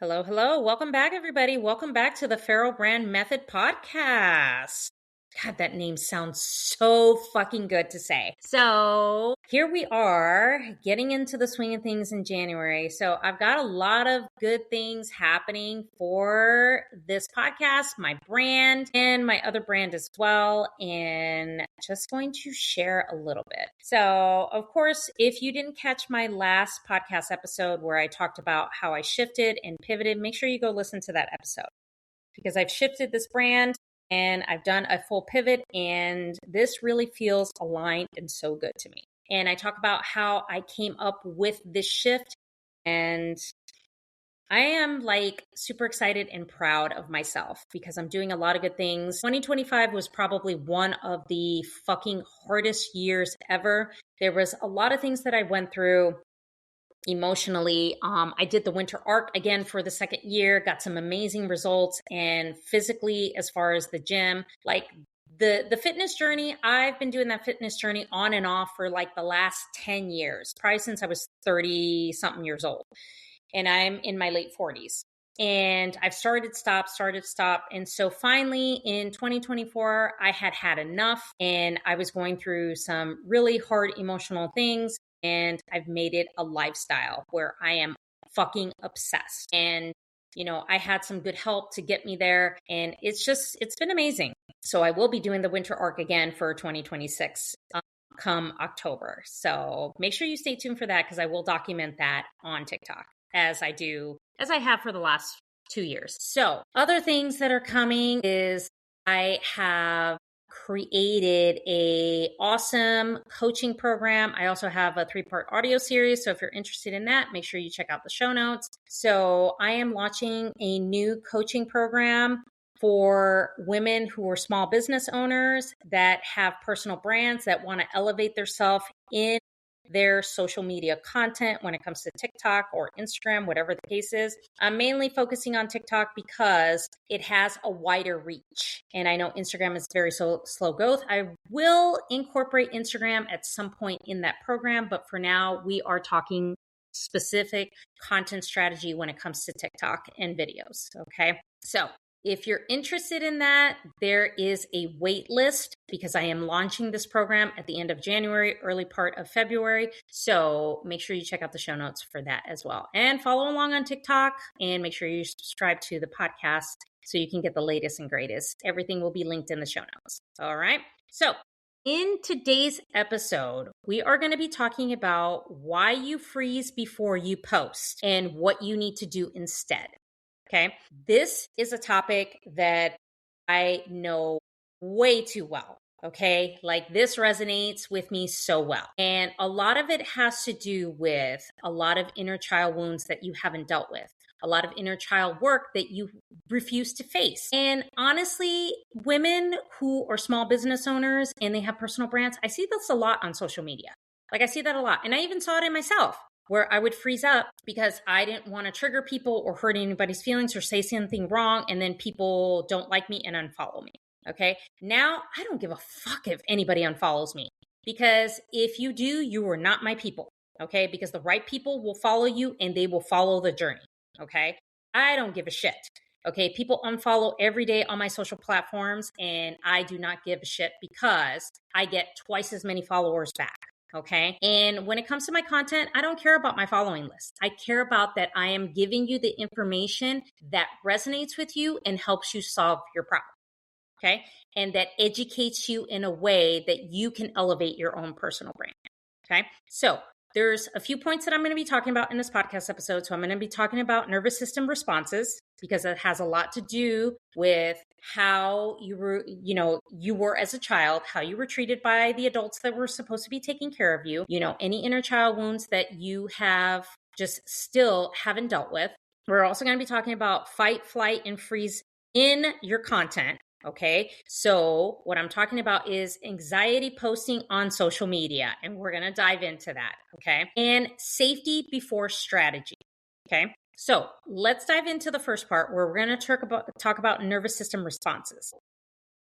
Hello, hello. Welcome back, everybody. Welcome back to the Feral Brand Method podcast. God, that name sounds so fucking good to say. So here we are getting into the swing of things in January. So I've got a lot of good things happening for this podcast, my brand, and my other brand as well. And just going to share a little bit. So, of course, if you didn't catch my last podcast episode where I talked about how I shifted and pivoted, make sure you go listen to that episode because I've shifted this brand and I've done a full pivot, and this really feels aligned and so good to me. And I talk about how I came up with this shift, and I am like super excited and proud of myself because I'm doing a lot of good things. 2025 was probably one of the fucking hardest years ever. There was a lot of things that I went through emotionally. I did the winter arc again for the second year, got some amazing results, and physically, as far as the gym, like the fitness journey, I've been doing that fitness journey on and off for like the last 10 years, probably since I was 30 something years old. And I'm in my late 40s. And I've started, stop. And so finally in 2024, I had enough, and I was going through some really hard emotional things. And I've made it a lifestyle where I am fucking obsessed. And, you know, I had some good help to get me there. And it's been amazing. So I will be doing the winter arc again for 2026 come October. So make sure you stay tuned for that because I will document that on TikTok as I have for the last 2 years. So other things that are coming is I have created a awesome coaching program. I also have a 3-part audio series. So if you're interested in that, make sure you check out the show notes. So I am launching a new coaching program for women who are small business owners that have personal brands that want to elevate themselves in their social media content when it comes to TikTok or Instagram, whatever the case is. I'm mainly focusing on TikTok because it has a wider reach. And I know Instagram is very slow growth. I will incorporate Instagram at some point in that program, but for now, we are talking specific content strategy when it comes to TikTok and videos. Okay. So if you're interested in that, there is a wait list because I am launching this program at the end of January, early part of February. So make sure you check out the show notes for that as well. And follow along on TikTok and make sure you subscribe to the podcast so you can get the latest and greatest. Everything will be linked in the show notes. All right. So in today's episode, we are going to be talking about why you freeze before you post and what you need to do instead. Okay. This is a topic that I know way too well. Okay. Like this resonates with me so well. And a lot of it has to do with a lot of inner child wounds that you haven't dealt with, a lot of inner child work that you refuse to face. And honestly, women who are small business owners and they have personal brands, I see this a lot on social media. Like I see that a lot. And I even saw it in myself, where I would freeze up because I didn't want to trigger people or hurt anybody's feelings or say something wrong. And then people don't like me and unfollow me. Okay. Now I don't give a fuck if anybody unfollows me, because if you do, you are not my people. Okay. Because the right people will follow you and they will follow the journey. Okay. I don't give a shit. Okay. People unfollow every day on my social platforms and I do not give a shit because I get twice as many followers back. Okay. And when it comes to my content, I don't care about my following list. I care about that I am giving you the information that resonates with you and helps you solve your problem. Okay. And that educates you in a way that you can elevate your own personal brand. Okay. So there's a few points that I'm going to be talking about in this podcast episode. So I'm going to be talking about nervous system responses because it has a lot to do with how you were as a child, how you were treated by the adults that were supposed to be taking care of you, any inner child wounds that you have just still haven't dealt with. We're also going to be talking about fight, flight, and freeze in your content. Okay. So what I'm talking about is anxiety posting on social media, and we're going to dive into that. Okay. And safety before strategy. Okay. So let's dive into the first part where we're going to talk about nervous system responses.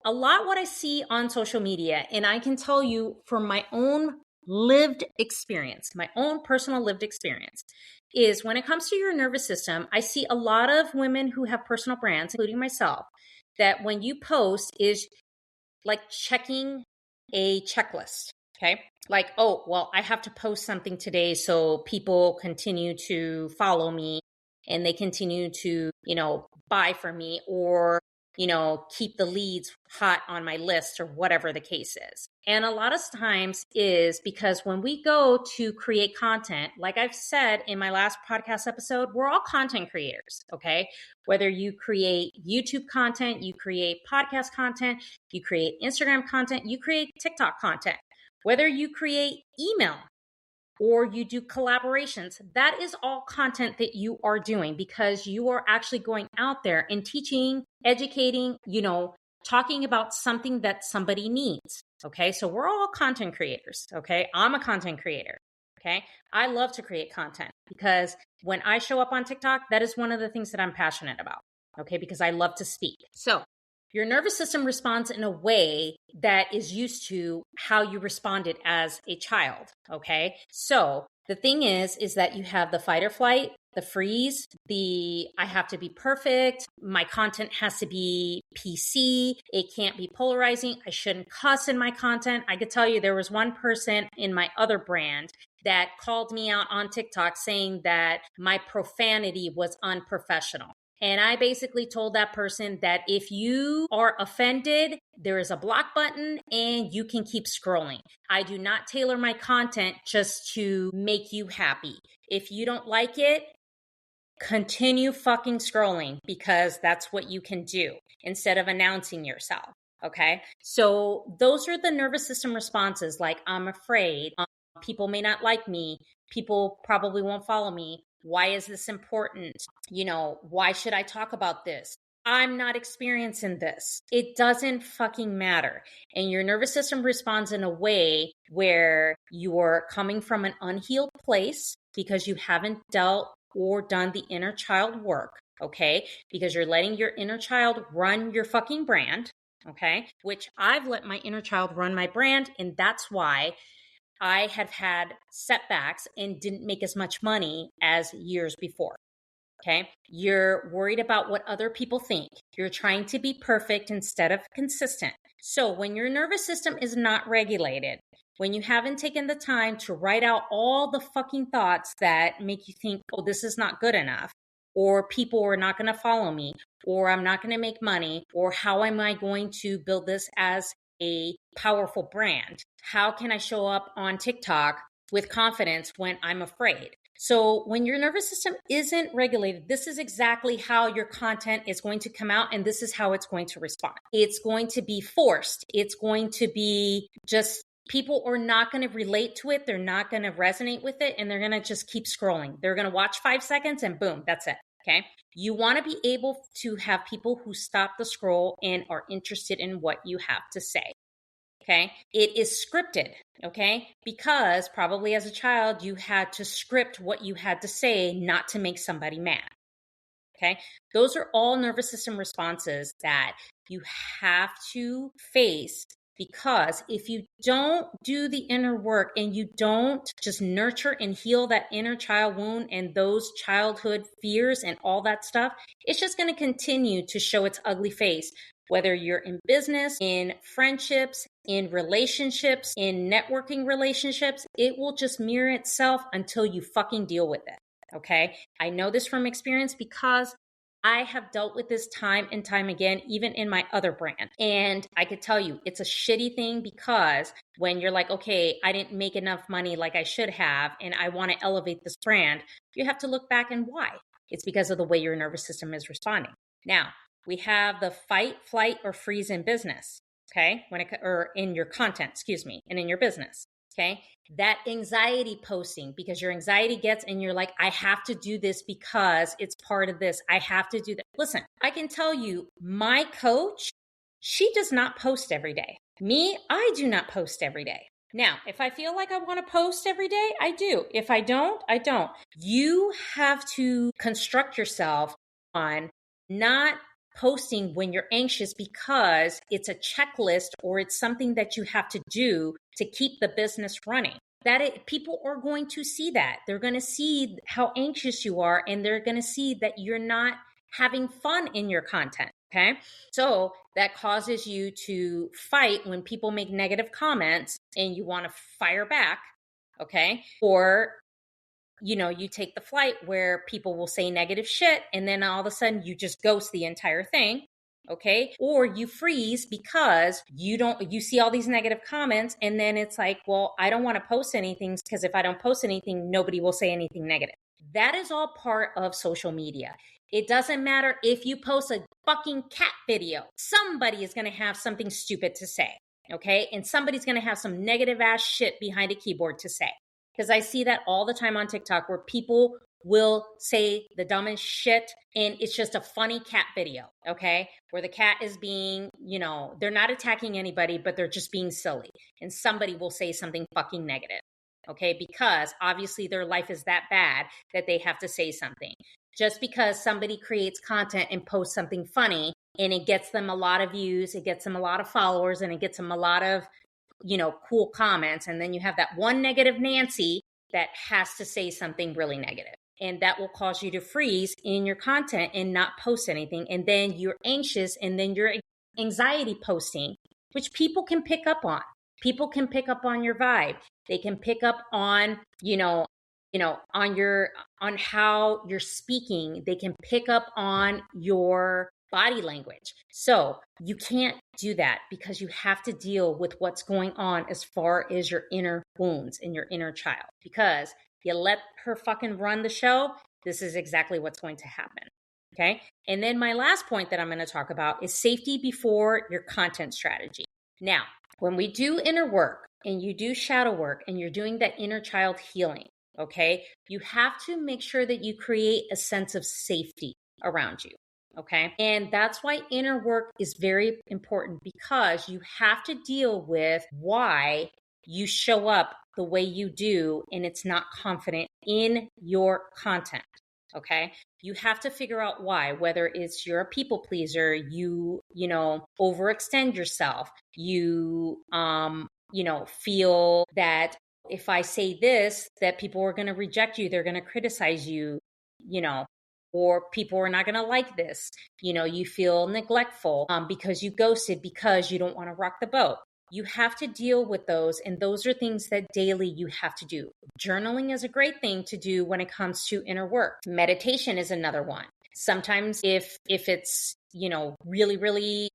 A lot what I see on social media, and I can tell you from my own lived experience, my own personal lived experience, is when it comes to your nervous system, I see a lot of women who have personal brands, including myself, that when you post is like checking a checklist. Okay. Like, oh, well, I have to post something today so people continue to follow me and they continue to, buy from me or, keep the leads hot on my list or whatever the case is. And a lot of times is because when we go to create content, like I've said in my last podcast episode, we're all content creators. Okay. Whether you create YouTube content, you create podcast content, you create Instagram content, you create TikTok content, whether you create email or you do collaborations, that is all content that you are doing because you are actually going out there and teaching, educating, talking about something that somebody needs. Okay. So we're all content creators. Okay. I'm a content creator. Okay. I love to create content because when I show up on TikTok, that is one of the things that I'm passionate about. Okay. Because I love to speak. So your nervous system responds in a way that is used to how you responded as a child. Okay. So the thing is that you have the fight or flight, the freeze, the I have to be perfect. My content has to be PC. It can't be polarizing. I shouldn't cuss in my content. I could tell you there was one person in my other brand that called me out on TikTok saying that my profanity was unprofessional. And I basically told that person that if you are offended, there is a block button and you can keep scrolling. I do not tailor my content just to make you happy. If you don't like it, continue fucking scrolling because that's what you can do instead of announcing yourself. Okay. So those are the nervous system responses. Like, I'm afraid, people may not like me. People probably won't follow me. Why is this important? Why should I talk about this? I'm not experiencing this. It doesn't fucking matter. And your nervous system responds in a way where you're coming from an unhealed place because you haven't dealt or done the inner child work. Okay. Because you're letting your inner child run your fucking brand. Okay. Which I've let my inner child run my brand. And that's why I have had setbacks and didn't make as much money as years before. Okay. You're worried about what other people think. You're trying to be perfect instead of consistent. So when your nervous system is not regulated, when you haven't taken the time to write out all the fucking thoughts that make you think, oh, this is not good enough, or people are not going to follow me, or I'm not going to make money, or how am I going to build this as a powerful brand? How can I show up on TikTok with confidence when I'm afraid? So when your nervous system isn't regulated, this is exactly how your content is going to come out, and this is how it's going to respond. It's going to be forced. It's going to be just people are not going to relate to it. They're not going to resonate with it, and they're going to just keep scrolling. They're going to watch 5 seconds and boom, that's it. Okay. You want to be able to have people who stop the scroll and are interested in what you have to say. Okay. It is scripted. Okay. Because probably as a child, you had to script what you had to say, not to make somebody mad. Okay. Those are all nervous system responses that you have to face, because if you don't do the inner work and you don't just nurture and heal that inner child wound and those childhood fears and all that stuff, it's just going to continue to show its ugly face. Whether you're in business, in friendships, in relationships, in networking relationships, it will just mirror itself until you fucking deal with it. Okay. I know this from experience because I have dealt with this time and time again, even in my other brand. And I could tell you it's a shitty thing, because when you're like, okay, I didn't make enough money like I should have, and I want to elevate this brand, you have to look back and why. It's because of the way your nervous system is responding. Now, we have the fight, flight, or freeze in business. Okay. Or in your content, and in your business. Okay. That anxiety posting, because your anxiety gets and you're like, I have to do this because it's part of this. I have to do that. Listen, I can tell you, my coach, she does not post every day. Me, I do not post every day. Now, if I feel like I want to post every day, I do. If I don't, I don't. You have to construct yourself on not posting when you're anxious because it's a checklist or it's something that you have to do to keep the business running. people are going to see that. They're going to see how anxious you are, and they're going to see that you're not having fun in your content. Okay. So that causes you to fight when people make negative comments and you want to fire back. Okay. Or, you take the flight where people will say negative shit and then all of a sudden you just ghost the entire thing. Okay. Or you freeze because you see all these negative comments and then it's like, well, I don't want to post anything because if I don't post anything, nobody will say anything negative. That is all part of social media. It doesn't matter if you post a fucking cat video. Somebody is going to have something stupid to say. Okay. And somebody's going to have some negative ass shit behind a keyboard to say. Because I see that all the time on TikTok where people will say the dumbest shit and it's just a funny cat video, okay? Where the cat is being, they're not attacking anybody, but they're just being silly. And somebody will say something fucking negative, okay? Because obviously their life is that bad that they have to say something. Just because somebody creates content and posts something funny and it gets them a lot of views, it gets them a lot of followers, and it gets them a lot of cool comments. And then you have that one negative Nancy that has to say something really negative. And that will cause you to freeze in your content and not post anything. And then you're anxious and then you're anxiety posting, which people can pick up on. People can pick up on your vibe. They can pick up on, on how you're speaking. They can pick up on your body language. So you can't do that because you have to deal with what's going on as far as your inner wounds and your inner child. Because you let her fucking run the show, this is exactly what's going to happen. Okay. And then my last point that I'm going to talk about is safety before your content strategy. Now, when we do inner work and you do shadow work and you're doing that inner child healing, okay, you have to make sure that you create a sense of safety around you. Okay. And that's why inner work is very important, because you have to deal with why you show up the way you do and it's not confident in your content. Okay. You have to figure out why, whether it's you're a people pleaser, you overextend yourself, you feel that if I say this, that people are going to reject you, they're going to criticize you, or people are not going to like this. You feel neglectful because you ghosted because you don't want to rock the boat. You have to deal with those. And those are things that daily you have to do. Journaling is a great thing to do when it comes to inner work. Meditation is another one. Sometimes if it's, really, really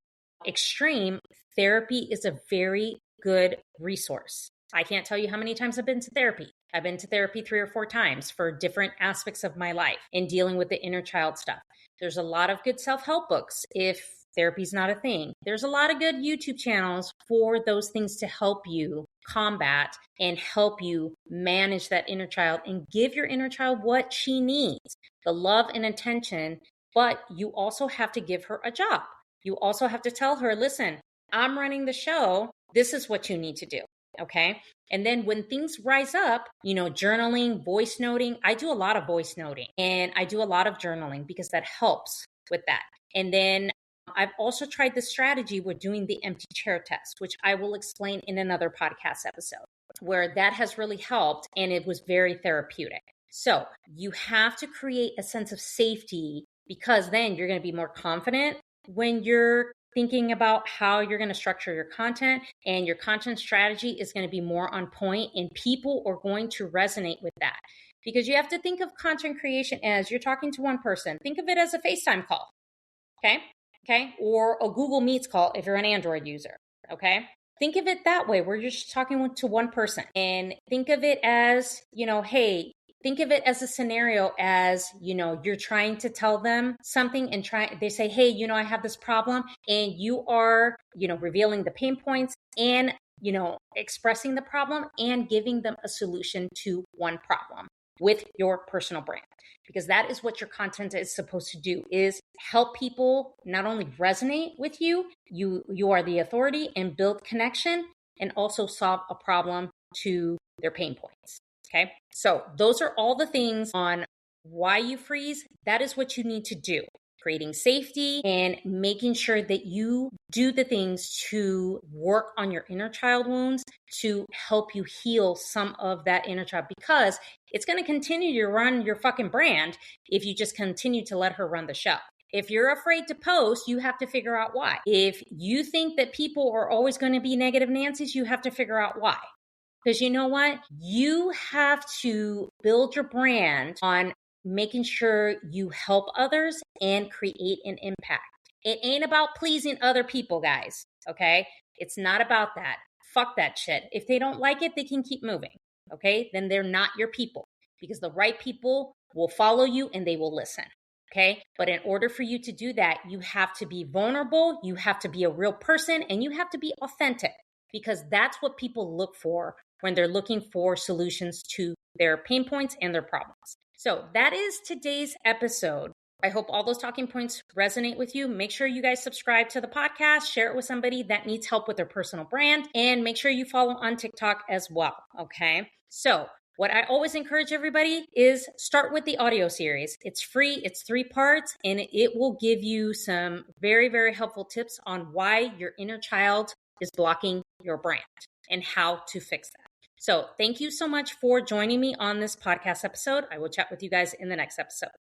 extreme, therapy is a very good resource. I can't tell you how many times I've been to therapy. I've been to therapy 3 or 4 times for different aspects of my life in dealing with the inner child stuff. There's a lot of good self-help books if therapy's not a thing. There's a lot of good YouTube channels for those things to help you combat and help you manage that inner child and give your inner child what she needs, the love and attention. But you also have to give her a job. You also have to tell her, listen, I'm running the show. This is what you need to do. Okay. And then when things rise up, journaling, voice noting, I do a lot of voice noting and I do a lot of journaling because that helps with that. And then I've also tried the strategy with doing the empty chair test, which I will explain in another podcast episode, where that has really helped and it was very therapeutic. So you have to create a sense of safety, because then you're going to be more confident when you're thinking about how you're going to structure your content, and your content strategy is going to be more on point and people are going to resonate with that. Because you have to think of content creation as you're talking to one person. Think of it as a FaceTime call. Okay. Or a Google Meets call if you're an Android user. Okay. Think of it that way, where you're just talking to one person, and think of it as, hey, think of it as a scenario as, you're trying to tell them something and they say, hey, I have this problem, and you are, revealing the pain points and, expressing the problem and giving them a solution to one problem with your personal brand. Because that is what your content is supposed to do, is help people not only resonate with you, you are the authority, and build connection, and also solve a problem to their pain points. Okay. So those are all the things on why you freeze. That is what you need to do. creating safety, and making sure that you do the things to work on your inner child wounds to help you heal some of that inner child, because it's going to continue to run your fucking brand if you just continue to let her run the show. If you're afraid to post, you have to figure out why. If you think that people are always going to be negative Nancy's, you have to figure out why. Because you know what? You have to build your brand on making sure you help others and create an impact. It ain't about pleasing other people, guys. Okay? It's not about that. Fuck that shit. If they don't like it, they can keep moving. Okay? Then they're not your people, because the right people will follow you and they will listen. Okay? But in order for you to do that, you have to be vulnerable, you have to be a real person, and you have to be authentic, because that's what people look for when they're looking for solutions to their pain points and their problems. So that is today's episode. I hope all those talking points resonate with you. Make sure you guys subscribe to the podcast, share it with somebody that needs help with their personal brand, and make sure you follow on TikTok as well. Okay? So what I always encourage everybody is start with the audio series. It's free, it's 3 parts, and it will give you some very, very helpful tips on why your inner child is blocking your brand and how to fix that. So thank you so much for joining me on this podcast episode. I will chat with you guys in the next episode.